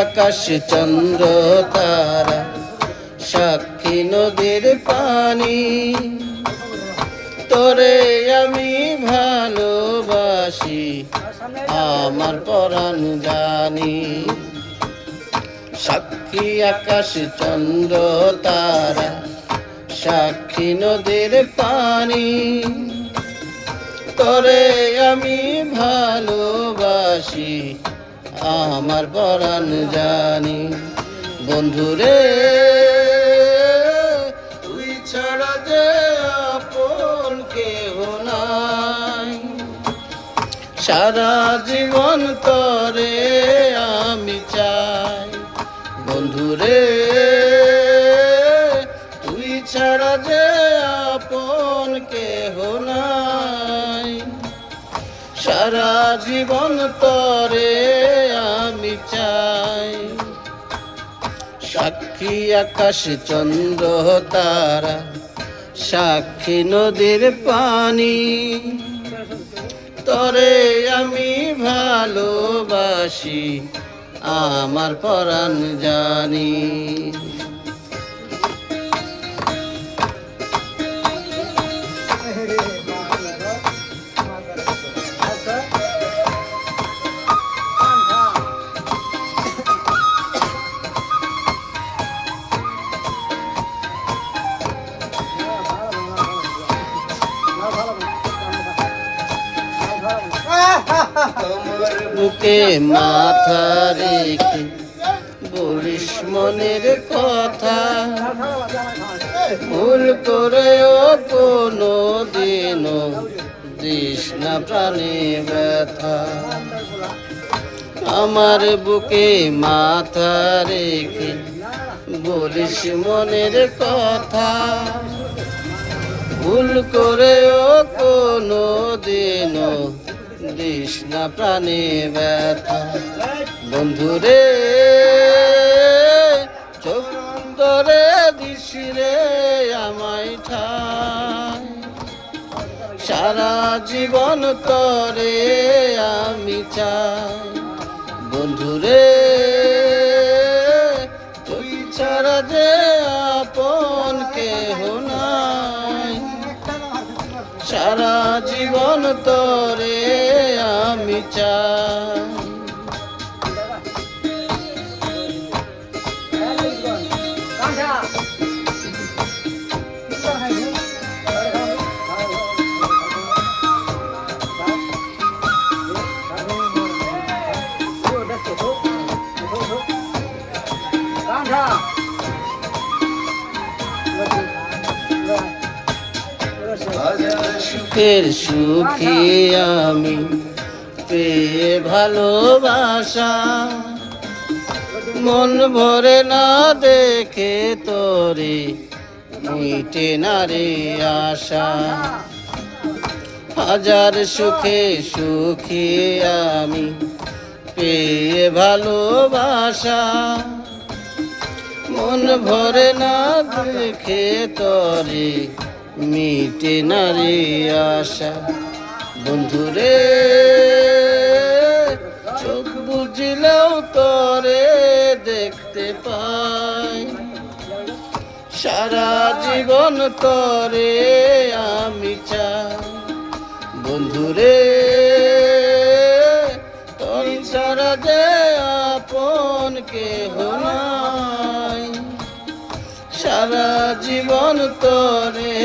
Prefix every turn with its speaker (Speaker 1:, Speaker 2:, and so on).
Speaker 1: আকাশ চন্দ্র তারা, সাক্ষী নদীর পানি, তোরে আমি ভালোবাসি আমার পরাণ জানি। সাক্ষী আকাশ চন্দ্র তারা, সাক্ষী নদীর পানি, তোরে আমি ভালোবাসি আমার পরাণ জানি। বন্ধুরে তুই ছাড়া যে আপন কেহ নাই, সারা জীবন তরে আমি চাই। বন্ধুরে তুই ছাড়া যে আপন কেহ নাই, সারা জীবন তরে আমি চাই। সাক্ষী আকাশ চন্দ্র তারা, সাক্ষী নদীর পানি, তরে আমি ভালোবাসি আমার পরাণ জানি। বুকে মাথা রেখে বলিস মনের কথা, ভুল করেও কোনো দিনও দিস না প্রাণে ব্যথা। আমার বুকে মাথা রেখে বলিস মনের কথা, ভুল করেও কোনো দিনও দিস না প্রাণে ব্যথা। বন্ধুরে চোখ ধরে দিস রে আমায় ঠাই, সারা জীবন তরে আমি চাই। বন্ধুরে তুই ছাড়া যে আপন কেহ নাই, সারা জীবন তরে আমি চাই। সুখের সুখী আমি পেয়ে ভালোবাসা, মন ভরে না দেখে তোরে মিটে না রে আশা। হাজার সুখে সুখী আমি পেয়ে ভালোবাসা, মন ভরে না দেখে তোরে মিটে না রে আশা। বন্ধুরে চোখ বুঝলেও তোরে দেখতে পাই, সারা জীবন তোরে আমি চাই। বন্ধুরে তোর ছাড়া যে আপন কেহ নাই, সারা জীবন তোরে